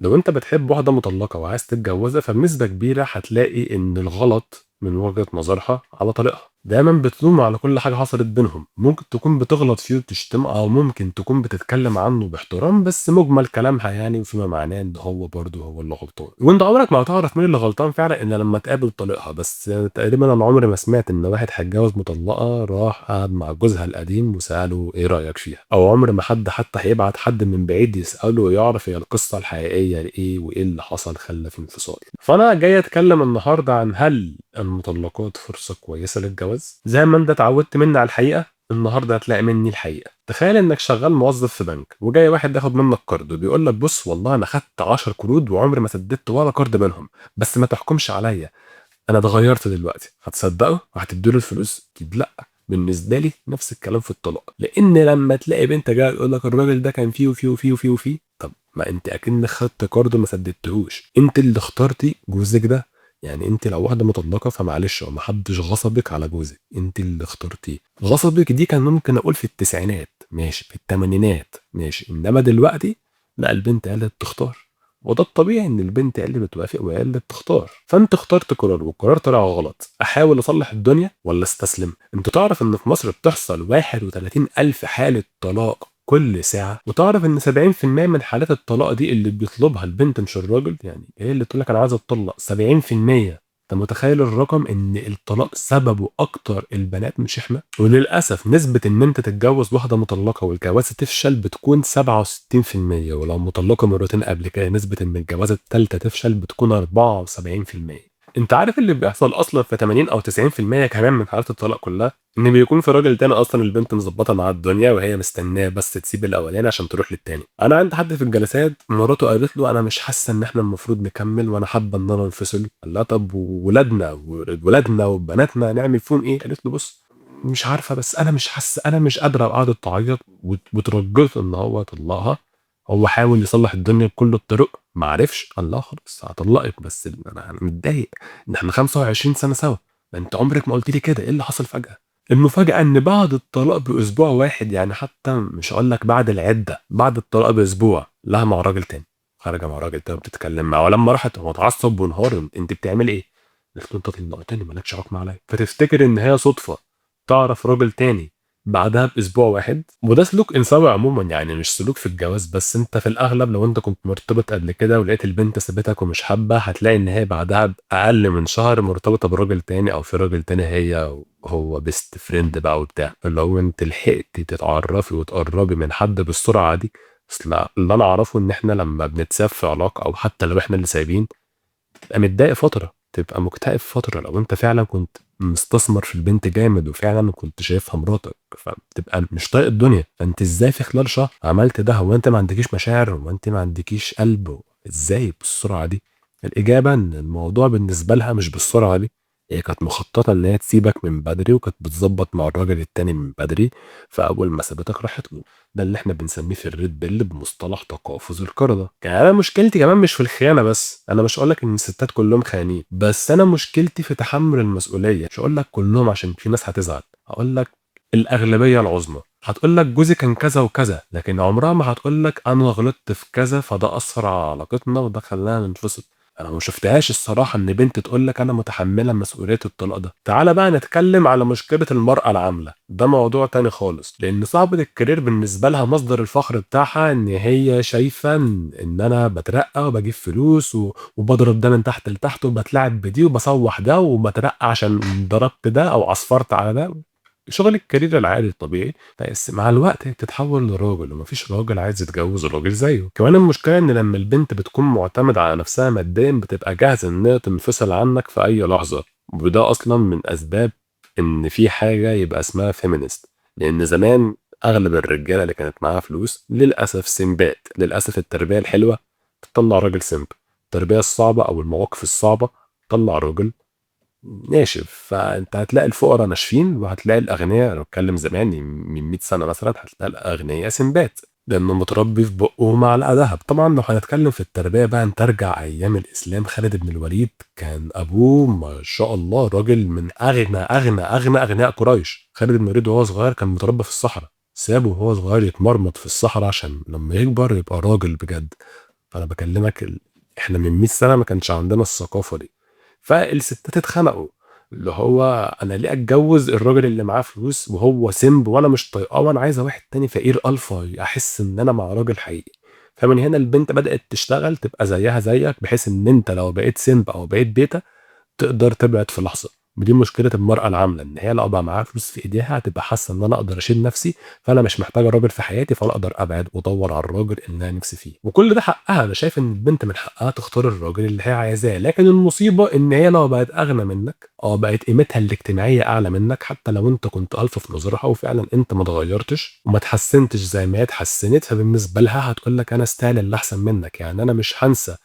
لو انت بتحب واحدة مطلقة وعايز تتجوزها فبنسبة كبيرة هتلاقي ان الغلط من وجهة نظرها على طريقها. دايما بتلوم على كل حاجة حصلت بينهم، ممكن تكون بتغلط فيه وبتشتمه او ممكن تكون بتتكلم عنه باحترام، بس مجمل كلامها يعني وفيما معناه ان هو برضه هو اللي غلطان. وانت عمرك ما هتعرف مين اللي غلطان فعلا الا لما تقابل طليقها. بس تقريبا انا عمري ما سمعت ان واحد هيتجوز مطلقة راح قعد مع جوزها القديم وسأله ايه رأيك فيها، او عمر ما حد حتى هيبعت حد من بعيد يسأله ويعرف هي القصة الحقيقية لايه وايه اللي حصل خلى في انفصال. فانا جاي اتكلم النهارده عن هل المطلقات فرصة كويسة للجواز. زي ما انت اتعودت مني على الحقيقة، النهارده هتلاقي مني الحقيقة. تخيل انك شغال موظف في بنك وجاي واحد ياخد منك قرض وبيقول لك بص والله انا خدت 10 قروض وعمري ما سددت ولا قرض منهم، بس ما تحكمش عليا، انا اتغيرت دلوقتي. هتصدقه وهتديله الفلوس؟ اكيد لا. بالنسبه لي نفس الكلام في الطلاق، لان لما تلاقي بنت جايه تقول لك الراجل ده كان فيه وفيه وفيه وفيه وفيه، طب ما انت اكنك خدت قرض ما سددتهوش، انت اللي اخترتي جوزك ده. يعني انت لو واحده مطلقه فمعلش هو ما حدش غصبك على جوزك، انت اللي اخترتيه. غصبك دي كان ممكن اقول في التسعينات ماشي، في الثمانينات ماشي، انما دلوقتي لا، البنت هي اللي بتختار. وده الطبيعي ان البنت هي اللي بتوافق وهي اللي بتختار. فانت اخترت قرار والقرار طلع غلط، احاول اصلح الدنيا ولا استسلم؟ انت تعرف ان في مصر بتحصل 31 الف حالة طلاق كل ساعة، وتعرف ان 70% من حالات الطلاق دي اللي بيطلبها البنت مش الراجل. يعني ايه اللي تقول لك انا عايز اتطلق؟ 70%. انت متخيل الرقم؟ ان الطلاق سببه اكتر البنات مش احنا. وللاسف نسبة ان انت تتجوز واحدة مطلقة والجوازة تفشل بتكون 67%، ولو مطلقة مرتين قبل كده نسبة ان الجوازة التالتة تفشل بتكون 74%. انت عارف اللي بيحصل اصلا في 80 او 90% كمان من حالات الطلاق كلها؟ ان بيكون في راجل تاني اصلا البنت مظبطه مع الدنيا وهي مستناه بس تسيب الاولاني عشان تروح للتاني. انا عندي حد في الجلسات مراته قالت له انا مش حاسه ان احنا المفروض نكمل وانا حابه ان انا انفصل. قال لها طب وولادنا وبناتنا نعمل فيهم ايه؟ قالت له بص مش عارفه بس انا مش حاسه، انا مش قادره. قعدت تعيط وترجت ان هو يطلقها. هو حاول يصلح الدنيا بكل الطرق ما عرفش. قال لها خلاص هطلقك بس انا متضايق ان احنا 25 سنه سوا، ما انت عمرك ما قلت لي كده، ايه اللي حصل فجاه؟ المفاجاه ان بعد الطلاق باسبوع واحد، يعني حتى مش هقول لك بعد العده، بعد الطلاق باسبوع لها مع راجل تاني، خارجه مع راجل تاني بتتكلم معاه. ولما راحت هو اتعصب وانهار، انت بتعملي ايه؟ قلت له انت طلقتني مالكش حكم عليا. فتفتكر ان هي صدفه تعرف راجل تاني بعدها باسبوع واحد؟ وده سلوك انثوي عموما، يعني مش سلوك في الجواز بس. انت في الاغلب لو انت كنت مرتبط قبل كده ولقيت البنت سابتك ومش حابه، هتلاقي ان هي بعدها باقل من شهر مرتبطه براجل تاني او في راجل تاني هي هو بيست فريند بقى وبتاع. لو انت لحقتي تتعرفي وتقربي من حد بالسرعه دي. اصل اللي انا اعرفه ان احنا لما بنتساب في علاقه او حتى لو احنا اللي سايبين، تبقى متضايق فترة، تبقى مكتئب فترة لو انت فعلا كنت مستثمر في البنت جامد وفعلا كنت شايفها مراتك، فبتبقى مش طايق الدنيا. فانت ازاي في خلال شهر عملت ده؟ هو انت ما عندكيش مشاعر؟ هو انت ما عندكيش قلب؟ ازاي بالسرعة دي؟ الإجابة إن الموضوع بالنسبة لها مش بالسرعة دي. هي كانت مخططة إن هي تسيبك من بدري وكانت بتظبط مع الراجل التاني من بدري، فأول ما سابتك راحت له. ده اللي احنا بنسميه في الريد بيل بمصطلح تقافز القردة. يعني انا مشكلتي كمان مش في الخيانه بس، انا مش هقول لك ان الستات كلهم خاينين، بس انا مشكلتي في تحمل المسؤوليه. مش هقول لك كلهم عشان في ناس هتزعل، هقول لك الاغلبيه العظمى. هتقول لك جوزي كان كذا وكذا، لكن عمرها ما هتقول لك انا غلطت في كذا فده اثر على علاقتنا وده خلانا ننفصل. انا ما شفتهاش الصراحه ان بنت تقول لك انا متحمله مسؤوليه الطلاق ده. تعال بقى نتكلم على مشكله المراه العامله، ده موضوع تاني خالص. لان صاحبه الكارير بالنسبه لها مصدر الفخر بتاعها ان هي شايفه ان انا بترقى وبجيب فلوس وبضرب ده من تحت لتحت وبتلعب بدي وبصوح ده وبترقى عشان ضربت ده او عصفرت على ده، شغل الكارير العادي الطبيعي. بس مع الوقت هي بتتحول لراجل ومفيش راجل عايز يتجوز راجل زيه. كمان المشكله ان لما البنت بتكون معتمده على نفسها ماديا بتبقى جاهزه انها تنفصل عنك في اي لحظه. وده اصلا من اسباب ان في حاجه يبقى اسمها فيمينست. لان زمان اغلب الرجاله اللي كانت معاها فلوس للاسف سمبات. للاسف التربيه الحلوه تطلع راجل سمب، التربيه الصعبه او المواقف الصعبه تطلع راجل ناشف. فانت هتلاقي الفقراء ناشفين وهتلاقي الاغنياء، لو اتكلم زمان من 100 سنه مثلا، هتلاقي الاغنياء سنبات لانه متربي في بقه معلقه ذهب. طبعا لو هنتكلم في التربيه بقى نرجع ايام الاسلام، خالد بن الوليد كان ابوه ما شاء الله راجل من اغنى اغنياء قريش. خالد بن الوليد وهو صغير كان متربى في الصحراء، سابه وهو صغير يتمرمط في الصحراء عشان لما يكبر يبقى راجل بجد. فانا بكلمك احنا من 100 سنه ما كانش عندنا الثقافه دي. فالستات اتخنقوا، اللي هو انا ليه اتجوز الراجل اللي معاه فلوس وهو سمب وانا مش طايقاه، وانا عايزه واحد تاني فقير الفا احس ان انا مع راجل حقيقي. فمن هنا البنت بدات تشتغل تبقى زيها زيك، بحيث ان انت لو بقيت سمب او بقيت بيتا تقدر تبعد في لحظه. ودي مشكله المراه العامله، ان هي لو بقى معاها فلوس في ايديها هتبقى حاسه ان انا اقدر اشيل نفسي، فانا مش محتاجه راجل في حياتي، فانا اقدر ابعد وادور على الراجل اللي انا نفسي فيه. وكل ده حقها، انا شايف ان البنت من حقها تختار الراجل اللي هي عايزاه. لكن المصيبه ان هي لو بقت اغنى منك، بقت قيمتها الاجتماعيه اعلى منك، حتى لو انت كنت الف في نظرها وفعلا انت ما اتغيرتش وما اتحسنتش زي ما هي اتحسنت، فبالنسبه لها هتقول لك انا استاهل اللي احسن منك. يعني انا مش هنسى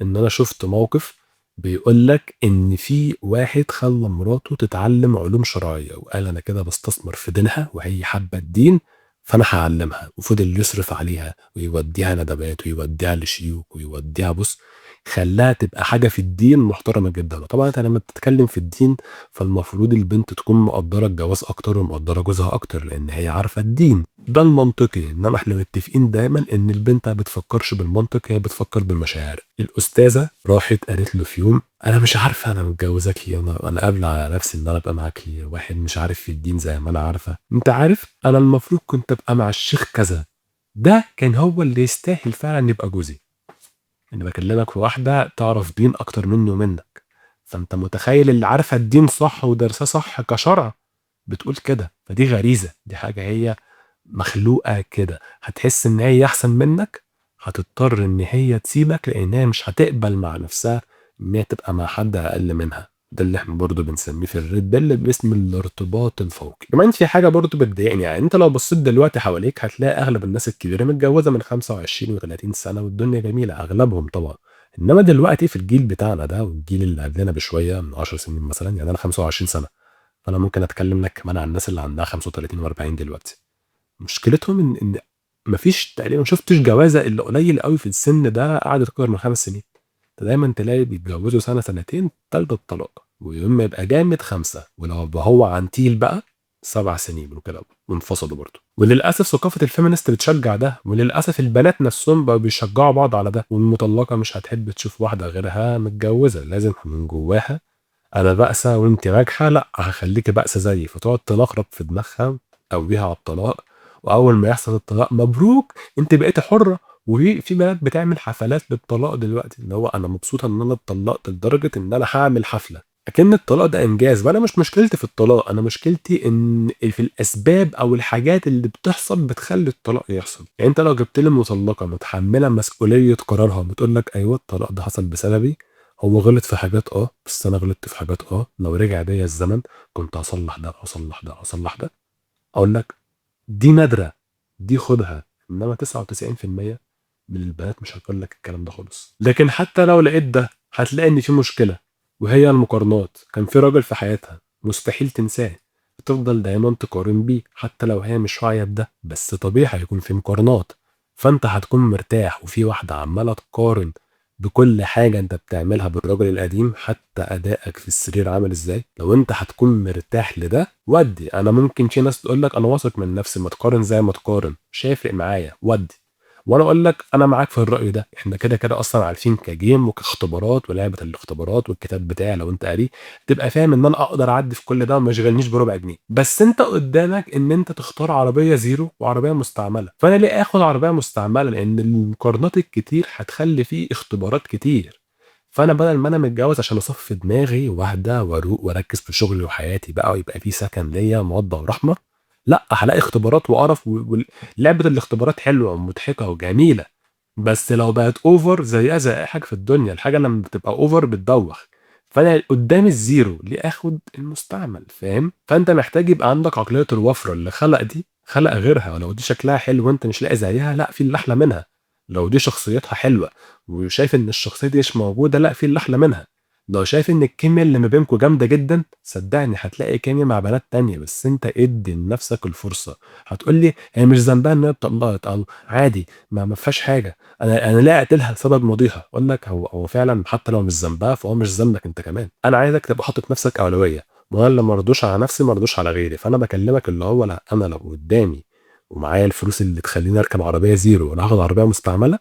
ان انا شفت موقف بيقول لك ان في واحد خلى مراته تتعلم علوم شرعيه، وقال انا كده بستثمر في دينها وهي حابه الدين، فانا هعلمها. وفضل يصرف عليها ويوديها ندبات ويوديها لشيوخ ويوديها، بص، خلاها تبقى حاجه في الدين محترمه جدا. طبعا انت لما بتتكلم في الدين فالمفروض البنت تكون مقدره الجواز اكتر ومقدره جوزها اكتر، لان هي عارفه الدين، ده المنطقي. انما احنا متفقين دايما ان البنت ما بتفكرش بالمنطق، هي بتفكر بالمشاعر. الاستاذه راحت قالت له في يوم انا مش عارفه انا متجوزاكي، انا قابله على نفسي ان انا ابقى معاكي واحد مش عارف في الدين زي ما انا عارفه، انت عارف انا المفروض كنت ابقى مع الشيخ كذا، ده كان هو اللي يستاهل فعلا يبقى جوزي. انا بكلمك في واحده تعرف دين اكتر مني ومنك، فانت متخيل اللي عارفه الدين صح ودرساه صح كشرع بتقول كده. فدي غريزه، دي حاجه هي مخلوقه كده، هتحس ان هي احسن منك، هتضطر ان هي تسيبك، لان هي مش هتقبل مع نفسها ان هي تبقى مع حد اقل منها. ده اللي احنا برضه بنسميه في الريد بيل باسم الارتباط الفوقي. كمان في حاجه برضه بتضايقني، يعني انت لو بصيت دلوقتي حواليك هتلاقي اغلب الناس الكبيره متجوزه من 25 و30 سنه والدنيا جميله، اغلبهم طبعا. انما دلوقتي في الجيل بتاعنا ده والجيل اللي قبلنا بشويه من 10 سنين مثلا، يعني انا 25 سنه، فانا ممكن اتكلم لك كمان عن الناس اللي عندها 35 و40 دلوقتي. مشكلتهم ان مفيش تقريبا، ما شفتش جوازه الا قليل قوي في السن ده قعدت اكتر من 5 سنين. انت دايما تلاقي بيتجوزوا سنه سنتين تالتة الطلاق، ويوم ما يبقى جامد 5، ولو يبقى هو عنتيل بقى 7 سنين وكده وانفصلوا برضه. وللاسف ثقافه الفيمينست بتشجع ده، وللاسف البنات نفسهم بقوا بيشجعوا بعض على ده. والمطلقه مش هتحب تشوف واحده غيرها متجوزه، لازم من جواها انا بأسة وانت ناجحه، لا هخليكي بأسة زيي، فتقعد تلخرب في دماغها او بيها على الطلاق. واول ما يحصل الطلاق مبروك انت بقيتي حره. وفي بنات بتعمل حفلات للطلاق دلوقتي، اللي هو انا مبسوطه ان انا اتطلقت لدرجه ان انا هعمل حفله اكن الطلاق ده انجاز. وانا مش مشكلتي في الطلاق، انا مشكلتي ان في الاسباب او الحاجات اللي بتحصل بتخلي الطلاق يحصل. يعني انت لو جبت لي مطلقه متحمله مسؤوليه قرارها بتقول لك ايوه الطلاق ده حصل بسببي، هو غلط في حاجات بس انا غلطت في حاجات لو رجع بيا الزمن كنت هصلح ده اصلح ده اصلح ده، اقول لك دي نادره، دي خدها. انما 99% من البنات مش هتقول لك الكلام ده خالص. لكن حتى لو لقيت ده هتلاقي ان في مشكله، وهي المقارنات. كان في راجل في حياتها مستحيل تنساه، بتفضل دايما تقارن بيه حتى لو هي مش واعيه بده، بس طبيعي هيكون في مقارنات. فانت هتكون مرتاح وفي واحده عماله تقارن بكل حاجه انت بتعملها بالراجل القديم، حتى ادائك في السرير عامل ازاي. لو انت هتكون مرتاح لده ودي. انا ممكن في ناس تقول لك انا واثق من نفسي، ما تقارن زي ما تقارن، مش هيفرق معايا ودي. وانا اقول لك انا معاك في الراي ده. احنا كده كده اصلا عارفين كجيم وكاختبارات ولعبه الاختبارات والكتاب بتاعي لو انت قاري تبقى فاهم ان انا اقدر اعدي في كل ده وما يشغلنيش بربع جنيه. بس انت قدامك ان انت تختار عربيه زيرو وعربيه مستعمله، فانا ليه اخد عربيه مستعمله؟ لان المقارنات الكتير هتخلي فيه اختبارات كتير. فانا بدل ما انا متجوز عشان اصفي دماغي واهدى واروق واركز في شغلي وحياتي بقى ويبقى في سكن ليا موضه ورحمه، لا هلاقي اختبارات وقرف. ولعبه الاختبارات حلوه ومضحكه وجميله، بس لو بقت اوفر زيها زي اي حاجه في الدنيا، الحاجه لما بتبقى اوفر بتدوخ. فانا قدام الزيرو ليه اخد المستعمل؟ فاهم؟ فانت محتاج يبقى عندك عقليه الوفره، اللي خلق دي خلق غيرها، ولو دي شكلها حلو وانت مش لاقي زيها لا في اللي احلى منها. لو دي شخصيتها حلوه وشايف ان الشخصيه دي مش موجوده، لا في اللي احلى منها. لو شايف ان الكيمياء اللي ما بينكم جامده جدا، صدقني هتلاقي كيمياء مع بنات تانية، بس انت ادي لنفسك الفرصه. هتقول لي هي مش ذنبها ان هي اتطلقت او عادي ما فيهاش حاجه، انا لا اقتلها سبب ماضيها. اقول لك هو فعلا حتى لو مش ذنبها فهو مش ذنبك انت كمان. انا عايزك تبقى حاطط نفسك اولويه، وانا اللي ما رضوش على نفسي ما رضوش على غيري. فانا بكلمك اللي هو لا، انا لو قدامي ومعايا الفلوس اللي تخليني اركب عربيه زيرو ولا هاخد عربيه مستعمله،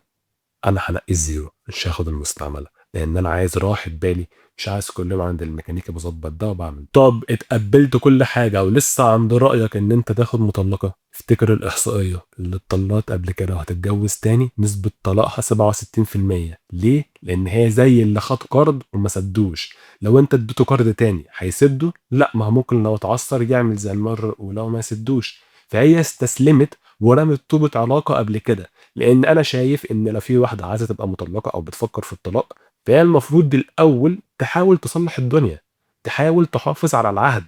أنا هانقي الزيرو، مش هاخد المستعملة، لإن أنا عايز راحة بالي، مش عايز كل يوم عند الميكانيكي باضبّط ده وباعمل. طب اتقبّلت كل حاجة ولسه عند رأيك إن أنت تاخد مطلقة، افتكر الإحصائية اللي اتطلقت قبل كده وهتتجوز تاني نسبة طلاقها 67%. ليه؟ لإن هي زي اللي خد قرض وما سدّوش، لو أنت اديته قرض تاني هيسدّه؟ لأ، ما هو ممكن لو اتعثّر يعمل زي المرّة الأولى وما يسدّوش، فهي استسلمت ورمت طوبة علاقة قبل كده. لان انا شايف ان لو في واحده عايزه تبقى مطلقه او بتفكر في الطلاق، فهي المفروض الاول تحاول تصلح الدنيا، تحاول تحافظ على العهد.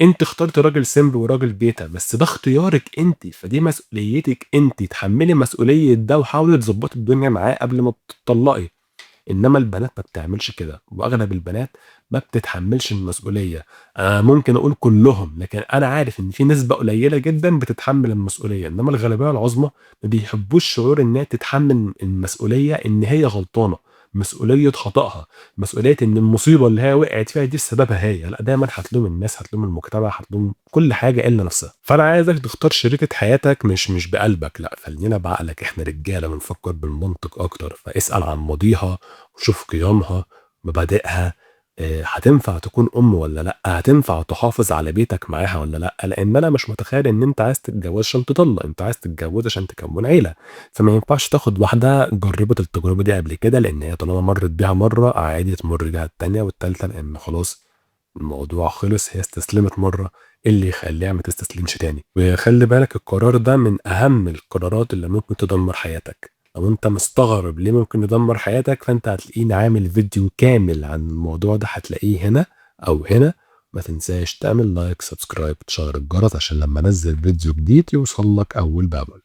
انت اخترت راجل سمب وراجل بيتا، بس ده اختيارك انت، فدي مسؤوليتك انت، تحملي مسؤوليه ده وحاولي تظبطي الدنيا معاه قبل ما تطلقي. انما البنات ما بتعملش كده، واغلب البنات ما بتتحملش المسؤوليه. انا ممكن اقول كلهم، لكن انا عارف ان في نسبه قليله جدا بتتحمل المسؤوليه، انما الغالبيه العظمى ما بيحبوش شعور انها تتحمل المسؤوليه، ان هي غلطانه، مسؤوليه خطأها، مسؤوليه ان المصيبه اللي هي وقعت فيها دي بسببها هي. لا، دايما هتلوم الناس، هتلوم المجتمع، هتلوم كل حاجه الا نفسها. فانا عايزك تختار شريكه حياتك مش بقلبك، لا، خلينا بعقلك، احنا رجاله بنفكر بالمنطق اكتر. فاسال عن ماضيها وشوف قيمها، مبادئها، هتنفع تكون أم والّا لأ، هتنفع تحافظ على بيتك معاها والّا لأ، لإن أنا مش متخيل إن أنت عايز تتجوّز عشان تطلّق، أنت عايز تتجوّز عشان تكوّن عيلة، فما ينفعش تاخد واحدة جرّبت التجربة دي قبل كده، لإن هي طالما مرّت بيها مرّة عادي تمُر بيها التانية والتالتة، لإن خلاص الموضوع خلص، هي استسلمت مرّة، إيه اللي يخلّيها ما تستسلمش تاني؟ وخلّي بالك القرار ده من أهم القرارات اللي ممكن تدمّر حياتك. لو أنت مستغرب ليه ممكن يدمّر حياتك، فأنت هتلاقيني عامل فيديو كامل عن الموضوع ده، هتلاقيه هنا أو هنا. ما تنساش تعمل لايك، سبسكرايب، تشغّل الجرس عشان لمّا أنزّل فيديو جديد يوصل لك أول بأول.